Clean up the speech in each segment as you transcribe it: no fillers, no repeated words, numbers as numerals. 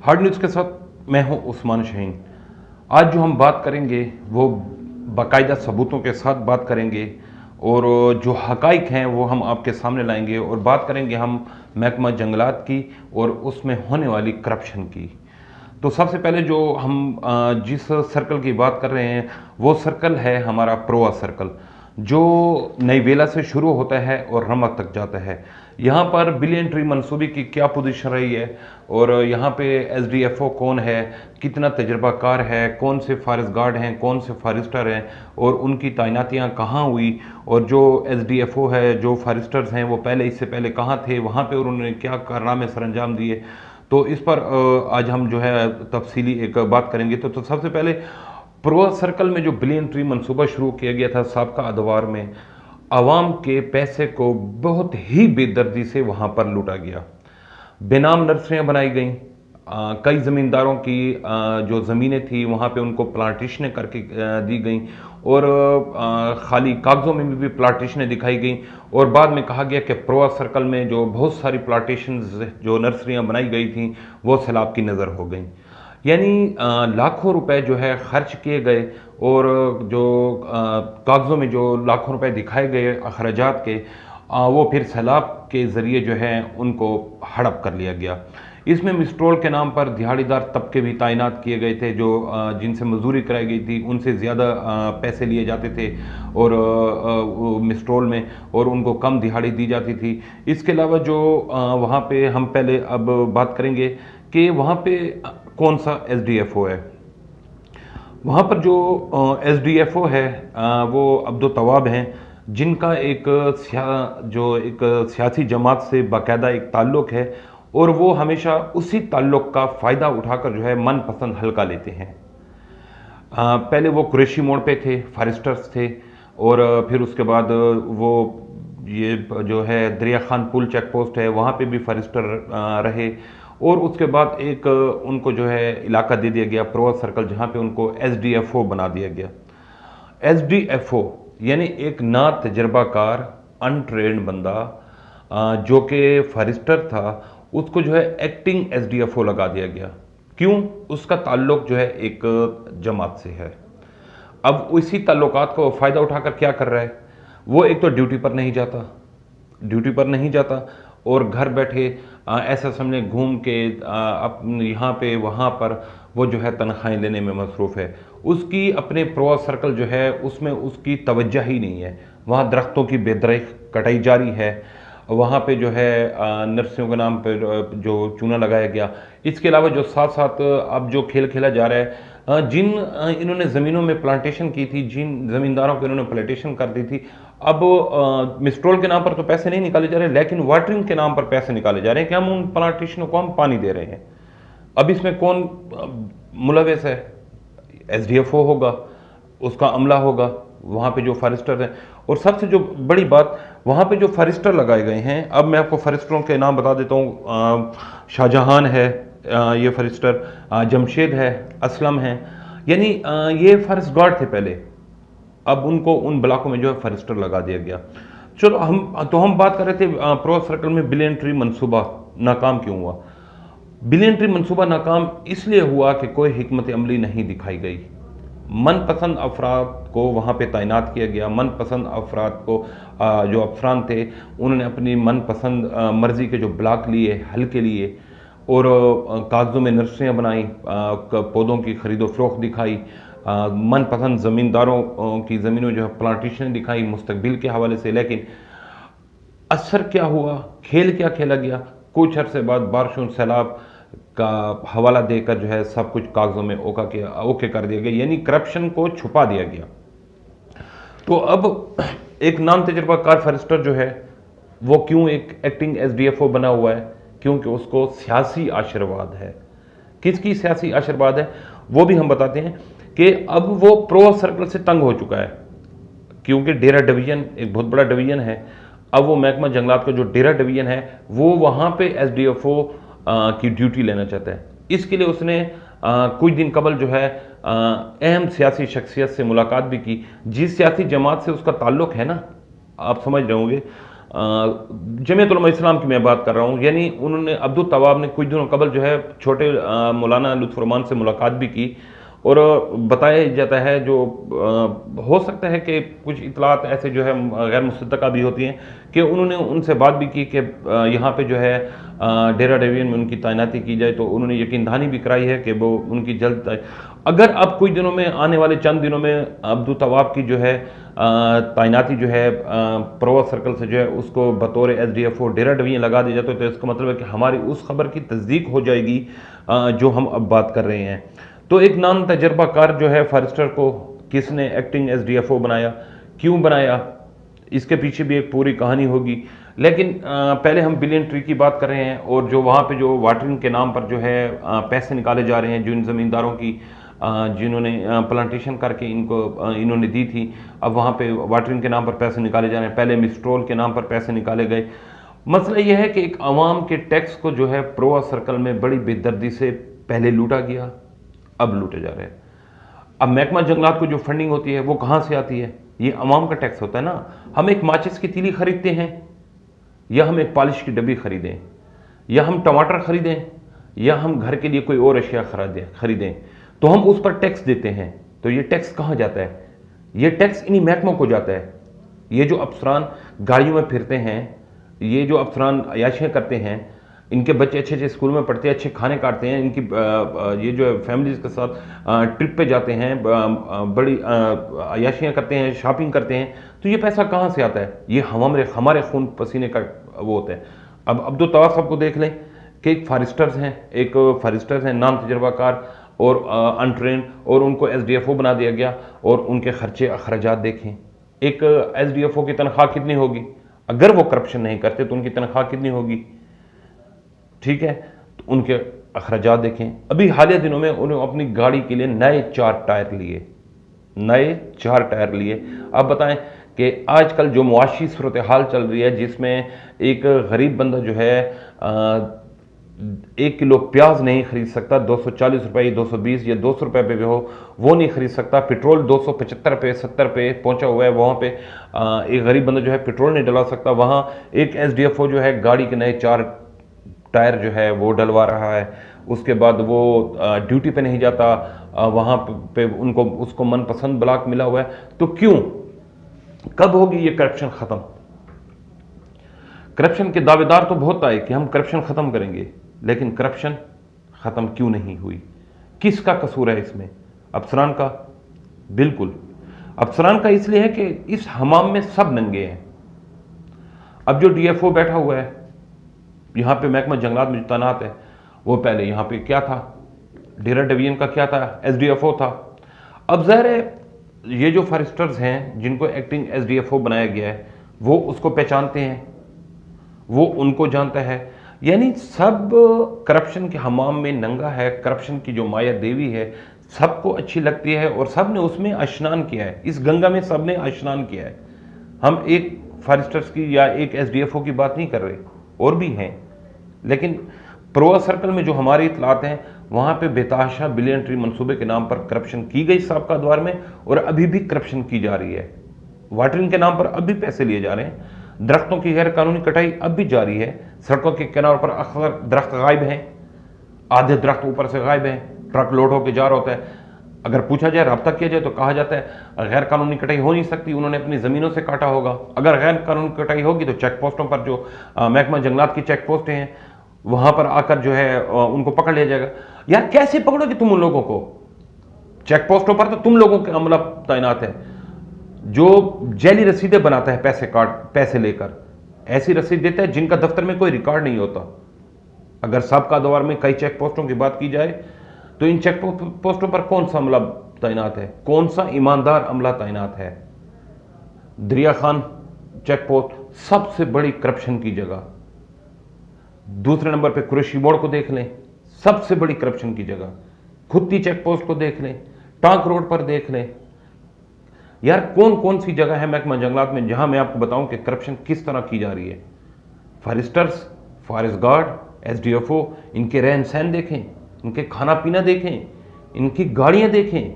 Hard news के साथ मैं हूं उस्मान शहीन। आज जो हम बात करेंगे वो बाकायदा सबूतों के साथ बात करेंगे और जो हकाइक हैं वो हम आपके सामने लाएंगे और बात करेंगे हम महकमा जंगलात की और उसमें होने वाली करप्शन की। तो सबसे पहले जो हम जिस सर्कल की बात कर रहे हैं वो सर्कल है हमारा प्रोआ सर्कल, जो नई वेला से शुरू होता है और रमक तक जाता है। यहाँ पर बिलियन ट्री मनसूबे की क्या पोजीशन रही है और यहाँ पे एसडीएफओ कौन है, कितना तजर्बाकार है, कौन से फॉरेस्ट गार्ड हैं, कौन से फॉरेस्टर हैं और उनकी तैनातियाँ कहाँ हुई, और जो एसडीएफओ है, जो फॉरेस्टर्स हैं वो पहले इससे पहले कहाँ थे, वहाँ पे उन्होंने क्या कारनामे सरअंजाम दिए। तो इस पर आज हम जो है तफसीली एक बात करेंगे। तो सबसे पहले प्रोआ सर्कल में जो बिलियन ट्री मनसूबा शुरू किया गया था साबका अदवार में, आवाम के पैसे को बहुत ही बेदर्दी से वहाँ पर लूटा गया। बेनाम नर्सरियाँ बनाई गईं, कई ज़मींदारों की जो ज़मीनें थी वहाँ पे उनको प्लांटेशनें करके दी गईं और खाली कागज़ों में भी प्लांटेशनें दिखाई गईं और बाद में कहा गया कि प्रोआ सर्कल में जो बहुत सारी प्लांटेशंस जो नर्सरियाँ बनाई गई थी वो सैलाब की नज़र हो गईं। यानी लाखों रुपए जो है खर्च किए गए और जो कागज़ों में जो लाखों रुपए दिखाए गए अखराजात के, वो फिर सैलाब के ज़रिए जो है उनको हड़प कर लिया गया। इसमें मिस्ट्रोल के नाम पर दिहाड़ीदार तबके भी तैनात किए गए थे, जो जिनसे मजदूरी कराई गई थी उनसे ज़्यादा पैसे लिए जाते थे और मिस्ट्रोल में, और उनको कम दिहाड़ी दी जाती थी। इसके अलावा जो वहाँ पे हम पहले अब बात करेंगे कि वहाँ पे कौन सा एसडीएफओ है। वहाँ पर जो एसडीएफओ है वो अब्दुल तवाब हैं, जिनका एक सियासी जमात से बाकायदा एक ताल्लुक़ है और वो हमेशा उसी ताल्लुक़ का फ़ायदा उठाकर जो है मनपसंद हल्का लेते हैं। पहले वो कुरैशी मोड़ पे थे, फॉरेस्टर्स थे, और फिर उसके बाद वो ये जो है दरिया खान पुल चेक पोस्ट है वहाँ पे भी फॉरेस्टर रहे, और उसके बाद एक उनको जो है इलाका दे दिया गया प्रोआ सर्कल, जहाँ पे उनको एसडीएफओ बना दिया गया। एसडीएफओ यानी एक ना तजर्बाकार अनट्रेंड बंदा जो कि फॉरेस्टर था, उसको जो है एक्टिंग एसडीएफओ लगा दिया गया। क्यों? उसका ताल्लुक जो है एक जमात से है। अब इसी ताल्लुकात को फ़ायदा उठाकर क्या कर रहा है, वो एक तो ड्यूटी पर नहीं जाता और घर बैठे ऐसा समझे घूम के अपने यहाँ पे वहाँ पर वो जो है तनख्वाहें लेने में मसरूफ़ है। उसकी अपने प्रोआ सर्कल जो है उसमें उसकी तवज्जो ही नहीं है। वहाँ दरख्तों की बेदरख्त कटाई जारी है, वहाँ पे जो है नर्सरियों के नाम पर जो चूना लगाया गया। इसके अलावा जो साथ साथ अब जो खेल खेला जा रहा है, जिन इन्होंने ज़मीनों में प्लांटेशन की थी, जिन ज़मींदारों को इन्होंने प्लांटेशन कर दी थी, अब मिस्ट्रोल के नाम पर तो पैसे नहीं निकाले जा रहे, लेकिन वाटरिंग के नाम पर पैसे निकाले जा रहे हैं कि हम उन प्लांटेशनों को हम पानी दे रहे हैं। अब इसमें कौन मुलविस है? एसडीएफओ होगा, उसका अमला होगा, वहाँ पे जो फॉरेस्टर हैं। और सबसे जो बड़ी बात, वहाँ पे जो फॉरेस्टर लगाए गए हैं, अब मैं आपको फॉरेस्टरों के नाम बता देता हूँ। शाहजहान है ये फॉरेस्टर, जमशेद है, असलम है, यानी ये फॉरेस्ट गार्ड थे पहले, अब उनको उन ब्लॉकों में जो है फॉरेस्टर लगा दिया गया। चलो हम बात कर रहे थे प्रोआ सर्कल में बिलियन ट्री मनसूबा नाकाम क्यों हुआ। बिलियन ट्री मनसूबा नाकाम इसलिए हुआ कि कोई हिकमत अमली नहीं दिखाई गई। मनपसंद अफराद को वहाँ पे तैनात किया गया। मनपसंद अफराद को जो अफसरान थे उन्होंने अपनी मनपसंद मर्ज़ी के जो ब्लॉक लिए, हल्के लिए, और कागज़ों में नर्सरियाँ बनाई, पौधों की खरीदो फरोख्त दिखाई, मनपसंद ज़मींदारों की ज़मीनों जो है प्लांटेशन दिखाई मुस्तकबिल के हवाले से। लेकिन असर क्या हुआ, खेल क्या खेला गया? कुछ अरसे बाद बारिशों सैलाब का हवाला देकर जो है सब कुछ कागज़ों में ओके कर दिया गया, यानी करप्शन को छुपा दिया गया। तो अब एक नाम तजर्बाकार फॉरेस्टर जो है वो क्यों एक एक्टिंग एसडीएफओ बना हुआ है? क्योंकि उसको सियासी आशीर्वाद है। किसकी सियासी आशीर्वाद है वो भी हम बताते हैं कि अब वो प्रोआ सर्कल से तंग हो चुका है, क्योंकि डेरा डिवीज़न एक बहुत बड़ा डिवीज़न है। अब वो महकमा जंगलात का जो डेरा डिवीज़न है वो वहाँ पे एसडीएफओ की ड्यूटी लेना चाहता है। इसके लिए उसने कुछ दिन कबल जो है अहम सियासी शख्सियत से मुलाकात भी की। जिस सियासी जमात से उसका ताल्लुक़ है ना, आप समझ रहे होंगे, जमीयत उलमा इस्लाम की मैं बात कर रहा हूँ, यानी उन्होंने अब्दुल तवाब ने कुछ दिनों कबल जो है छोटे मौलाना लुत्फ़ुर रहमान से मुलाकात भी की, और बताया जाता है जो हो सकता है कि कुछ इतलात ऐसे जो है गैर मुसद्दक़ा भी होती हैं कि उन्होंने उनसे बात भी की कि यहाँ पे जो है डेरा डेवियन में उनकी तैनाती की जाए, तो उन्होंने यकीन दहानी भी कराई है कि वो उनकी जल्द, अगर अब कुछ दिनों में, आने वाले चंद दिनों में अब्दुल तवाब की जो है तैनाती जो है प्रवा सर्कल से जो है उसको बतौर SDFO डेरा डेवियन लगा दी जाए, तो इसका मतलब है कि हमारी उस खबर की तस्दीक हो जाएगी जो हम अब बात कर रहे हैं। तो एक नाम तजर्बाकार जो है फॉरेस्टर को किसने एक्टिंग SDFO बनाया, क्यों बनाया, इसके पीछे भी एक पूरी कहानी होगी। लेकिन पहले हम बिलियन ट्री की बात कर रहे हैं, और जो वहाँ पे जो वाटरिंग के नाम पर जो है पैसे निकाले जा रहे हैं, जो इन ज़मींदारों की जिन्होंने प्लांटेशन करके इन्होंने दी थी, अब वहाँ पे वाटरिंग के नाम पर पैसे निकाले जा रहे हैं। पहले मिस्ट्रोल के नाम पर पैसे निकाले गए। मसला यह है कि एक आवाम के टैक्स को जो है प्रोआ सर्कल में बड़ी बेदर्दी से पहले लूटा गया, अब लूटे जा रहे हैं। अब महकमा जंगलात को जो फंडिंग होती है वो कहाँ से आती है? ये अवाम का टैक्स होता है ना। हम एक माचिस की तीली खरीदते हैं, या हम एक पॉलिश की डब्बी खरीदें, या हम टमाटर खरीदें, या हम घर के लिए कोई और अशिया खरीदें, तो हम उस पर टैक्स देते हैं। तो ये टैक्स कहाँ जाता है? ये टैक्स इन्हीं महकमों को जाता है। ये जो अफसरान गाड़ियों में फिरते हैं, ये जो अफसरान अयाशियाँ करते हैं, इनके बच्चे अच्छे अच्छे स्कूल में पढ़ते हैं, अच्छे खाने काटते हैं, इनकी ये जो है फैमिलीज के साथ ट्रिप पे जाते हैं, बड़ी अयाशियाँ करते हैं, शॉपिंग करते हैं, तो ये पैसा कहाँ से आता है? ये हमारे खून पसीने का वो होता है। अब अब्दुल तवाब साहब को देख लें कि एक फॉरेस्टर्स हैं नाम तजर्बाकार और अनट्रेंड, और उनको SDFO बना दिया गया, और उनके खर्चे अखराजात देखें। एक SDFO की तनख्वाह कितनी होगी? अगर वो करप्शन नहीं करते तो उनकी तनख्वाह कितनी होगी? ठीक है, तो उनके अखराजात देखें। अभी हालिया दिनों में उन्होंने अपनी गाड़ी के लिए नए 4 टायर लिए। अब बताएं कि आजकल जो मुआशी सूरत हाल चल रही है, जिसमें एक गरीब बंदा जो है 1 किलो प्याज नहीं खरीद सकता, 240 रुपये, 220 या 200 रुपये पे भी हो, वो नहीं खरीद सकता। पेट्रोल 275 पे 70 पे पहुंचा हुआ है, वहाँ पे एक गरीब बंदा जो है पेट्रोल नहीं डलवा सकता। वहाँ एक SDFO जो है गाड़ी के नए 4 टायर जो है वो डलवा रहा है। उसके बाद वो ड्यूटी पे नहीं जाता, वहाँ पे उनको उसको मनपसंद ब्लॉक मिला हुआ है। तो क्यों, कब होगी ये करप्शन ख़त्म? करप्शन के दावेदार तो बहुत आए कि हम करप्शन ख़त्म करेंगे, लेकिन करप्शन ख़त्म क्यों नहीं हुई? किसका कसूर है इसमें? अफसरान का? बिल्कुल अफसरान का। इसलिए है कि इस हमाम में सब नंगे हैं। अब जो DFO बैठा हुआ है यहाँ पे, महकमा जंगलात में जो तैनात है, वो पहले यहाँ पे क्या था? डेरा डेवियन का क्या था? SDFO था। अब ज़ाहिर है ये जो फॉरेस्टर्स हैं जिनको एक्टिंग SDFO बनाया गया है, वो उसको पहचानते हैं, वो उनको जानता है। यानी सब करप्शन के हमाम में नंगा है। करप्शन की जो माया देवी है सबको अच्छी लगती है, और सब ने उसमें स्नान किया है। इस गंगा में सब ने स्नान किया है। हम एक फॉरेस्टर्स की या एक SDFO की बात नहीं कर रहे, और भी हैं। लेकिन प्रोआ सर्कल में जो हमारी इतलात हैं, वहाँ पे बेतहाशा बिलियन ट्री मंसूबे के नाम पर करप्शन की गई साबका दौर में, और अभी भी करप्शन की जा रही है। वाटरिंग के नाम पर अब भी पैसे लिए जा रहे हैं। दरख्तों की गैर कानूनी कटाई अब भी जारी है। सड़कों के किनारों पर अक्सर दरख्त गायब हैं, आधे दरख्त ऊपर से गायब हैं, ट्रक लोड होकर जा रहा होता है। अगर पूछा जाए, रब्ता किया जाए, तो कहा जाता है गैर कानूनी कटाई हो नहीं सकती, उन्होंने अपनी ज़मीनों से काटा होगा। अगर गैर कानूनी कटाई होगी तो चेक पोस्टों पर, जो महकमा जंगलात की चेक पोस्टें हैं, वहाँ पर आकर जो है उनको पकड़ लिया जाएगा। यार कैसे पकड़ोगे तुम उन लोगों को? चेक पोस्टों पर तो तुम लोगों के अमला तैनात है, जो जैली रसीदें बनाता है पैसे लेकर, ऐसी रसीद देता है जिनका दफ्तर में कोई रिकॉर्ड नहीं होता। अगर साबका दौर में कई चेक पोस्टों की बात की जाए, तो इन चेक पोस्टों पर कौन सा अमला तैनात है? कौन सा ईमानदार अमला तैनात है? दरिया खान चेक पोस्ट सबसे बड़ी करप्शन की जगह। दूसरे नंबर पे कुरैशी मोड़ को देख लें, सबसे बड़ी करप्शन की जगह। खुद्दी चेक पोस्ट को देख लें, टांक रोड पर देख लें। यार कौन कौन सी जगह है महकमा जंगलात में जहां मैं आपको बताऊं कि करप्शन किस तरह की जा रही है? फॉरेस्टर्स, फॉरेस्ट गार्ड, SDFO, इनके रहन सहन देखें, इनके खाना पीना देखें, इनकी गाड़ियां देखें।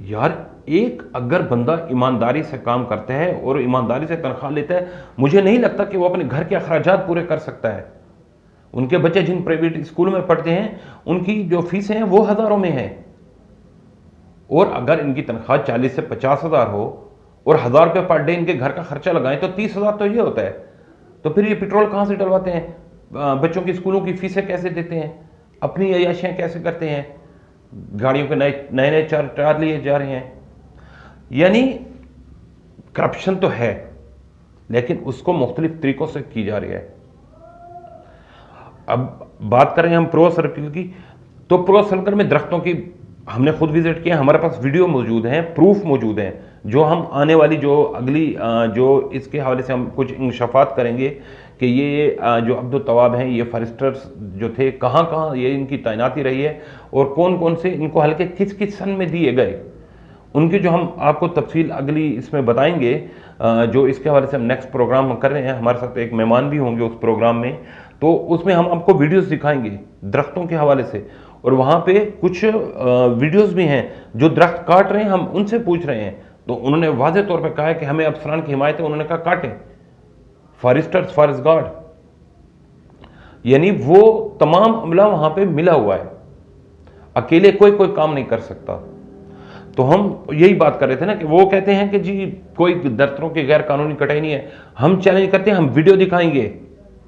यार एक अगर बंदा ईमानदारी से काम करता है और ईमानदारी से तनख्वाह लेता है, मुझे नहीं लगता कि वो अपने घर के अखराजात पूरे कर सकता है। उनके बच्चे जिन प्राइवेट स्कूलों में पढ़ते हैं उनकी जो फीसें हैं वो हज़ारों में हैं, और अगर इनकी तनख्वाह 40 से 50 हज़ार हो और 1,000 रुपये पर डे इनके घर का खर्चा लगाएं तो 30 हज़ार तो ये होता है। तो फिर ये पेट्रोल कहाँ से डलवाते हैं, बच्चों की स्कूलों की फीसें कैसे देते हैं, अपनी अय्याशियाँ कैसे करते हैं, गाड़ियों के नए नए चार्ज लिए जा रहे हैं। यानी करप्शन तो है, लेकिन उसको मुख्तलिफ तरीकों से की जा रही है। अब बात करें हम प्रो सर्कल की, तो प्रो सर्कल में दरख्तों की हमने खुद विजिट किया, हमारे पास वीडियो मौजूद हैं, प्रूफ मौजूद हैं, जो हम आने वाली जो अगली जो इसके हवाले से हम कुछ इंकशाफात करेंगे कि ये जो अब्दुल तवाब हैं, ये फॉरेस्टर्स जो थे, कहाँ कहाँ ये इनकी तैनाती रही है और कौन कौन से इनको हल्के किस किस सन में दिए गए, उनकी जो हम आपको तफसील अगली इसमें बताएंगे। जो इसके हवाले से हम नेक्स्ट प्रोग्राम कर रहे हैं, हमारे साथ एक मेहमान भी होंगे उस प्रोग्राम में, तो उसमें हम आपको वीडियोस दिखाएंगे दरख्तों के हवाले से, और वहाँ पे कुछ वीडियोस भी हैं जो दरख्त काट रहे हैं, हम उनसे पूछ रहे हैं, तो उन्होंने वाज़ेह तौर पे कहा है कि हमें अफसरान की हिमायत है, उन्होंने कहा काटें, फॉरेस्टर्स फॉरेस्ट गार्ड, यानी वो तमाम अमला वहाँ पे मिला हुआ है, अकेले कोई कोई काम नहीं कर सकता। तो हम यही बात कर रहे थे ना कि वो कहते हैं कि जी कोई दरख्तों की गैर कानूनी कटाई नहीं है, हम चैलेंज करते हैं, हम वीडियो दिखाएंगे।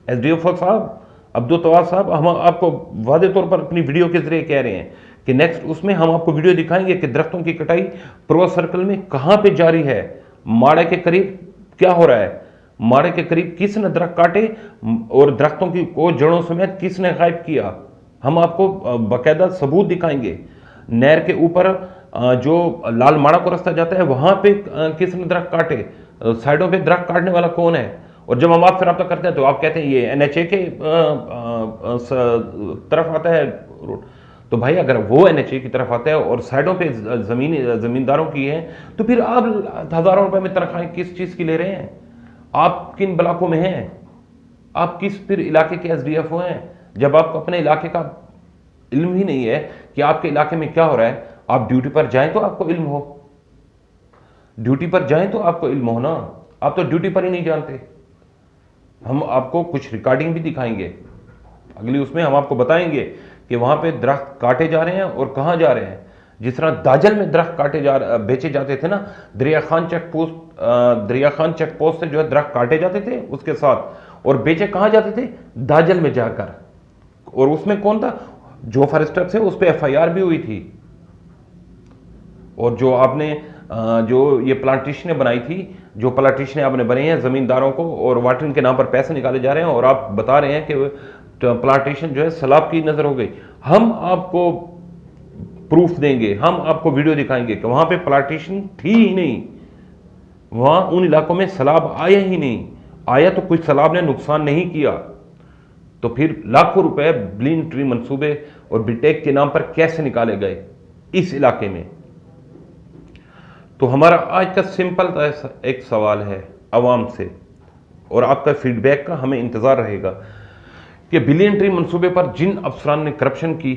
SDO साहब, अब्दुल तवाब साहब, हम आपको वादे तौर पर अपनी वीडियो के जरिए कह रहे हैं कि नेक्स्ट उसमें हम आपको वीडियो दिखाएंगे कि दरख्तों की कटाई प्रो सर्कल में कहाँ पे जारी है, माड़े के करीब क्या हो रहा है, माड़े के करीब किसने दरख्त काटे और दरख्तों की को जड़ों समेत किसने गायब किया, हम आपको बाकायदा सबूत दिखाएंगे। नहर के ऊपर जो लाल माड़ा को रास्ता जाता है वहाँ पे किसने दरख्त काटे, साइडों पे दरख्त काटने वाला कौन है, और जब हम आपसे रब्ता करते हैं तो आप कहते हैं ये NHA के तरफ आता है रोड। तो भाई अगर वो NHA की तरफ आता है और साइडों पे ज़मींदारों की है, तो फिर आप हज़ारों रुपए में तनख्वाहें किस चीज़ की ले रहे हैं, आप किन ब्लॉकों में हैं, आप किस फिर इलाके के SDFO हैं, जब आपको अपने इलाके का इल्म ही नहीं है कि आपके इलाके में क्या हो रहा है। आप ड्यूटी पर जाएं तो आपको इल्म हो, ड्यूटी पर जाएं तो आपको इल्म हो ना, आप तो ड्यूटी पर ही नहीं जानते। हम आपको कुछ रिकॉर्डिंग भी दिखाएंगे अगली उसमें, हम आपको बताएंगे कि वहां पे दरख्त काटे जा रहे हैं और कहां जा रहे हैं। जिस तरह दाजल में दरख्त बेचे जाते थे ना, दरिया खान चेक पोस्ट से जो है दरख्त काटे जाते थे उसके साथ, और बेचे कहां जाते थे, दाजल में जाकर, और उसमें कौन था, जो फॉरेस्टर थे, उस पर FIR भी हुई थी। और जो आपने जो ये प्लांटेशनें बनाई थी, जो प्लांटेशनें आपने बनाई हैं ज़मींदारों को, और वाटरिंग के नाम पर पैसे निकाले जा रहे हैं, और आप बता रहे हैं कि प्लांटेशन जो है सैलाब की नज़र हो गई। हम आपको प्रूफ देंगे, हम आपको वीडियो दिखाएंगे कि वहाँ पे प्लांटेशन थी ही नहीं, वहाँ उन इलाकों में सैलाब आया ही नहीं, आया तो कुछ सैलाब ने नुकसान नहीं किया। तो फिर लाखों रुपए ग्रीन ट्री मंसूबे और बीटेक के नाम पर कैसे निकाले गए इस इलाके में। तो हमारा आज का सिंपल एक सवाल है आवाम से, और आपका फीडबैक का हमें इंतज़ार रहेगा कि बिलियन ट्री मंसूबे पर जिन अफसरान ने करप्शन की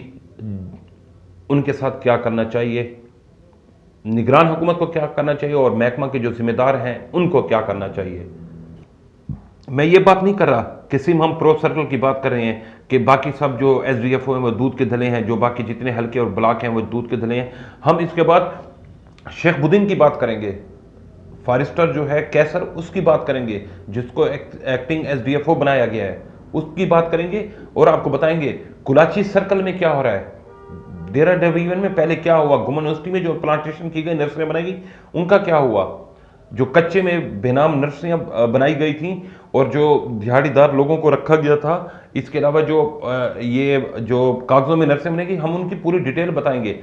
उनके साथ क्या करना चाहिए, निगरान हुकूमत को क्या करना चाहिए, और महकमा के जो जिम्मेदार हैं उनको क्या करना चाहिए। मैं ये बात नहीं कर रहा कि सिर्फ हम प्रो सर्कल की बात कर रहे हैं कि बाकी सब जो SDFO हैं वो दूध के धले हैं, जो बाकी जितने हल्के और ब्लॉक हैं वो दूध के धले हैं। हम इसके बाद शेख बुद्दीन की बात करेंगे, फॉरेस्टर जो है कैसर, उसकी बात करेंगे, जिसको एक्टिंग SDFO बनाया गया है, उसकी बात करेंगे, और आपको बताएंगे कुलाची सर्कल में क्या हो रहा है, देरा डिवीजन में पहले क्या हुआ, गुमन यूनिवर्सिटी में जो प्लांटेशन की गई, नर्सरियां बनाई गई, उनका क्या हुआ, जो कच्चे में बेनाम नर्सरियां बनाई गई थी और जो दिहाड़ीदार लोगों को रखा गया था, इसके अलावा जो ये जो कागजों में नर्सरियां बनाई गई, हम उनकी पूरी डिटेल बताएंगे।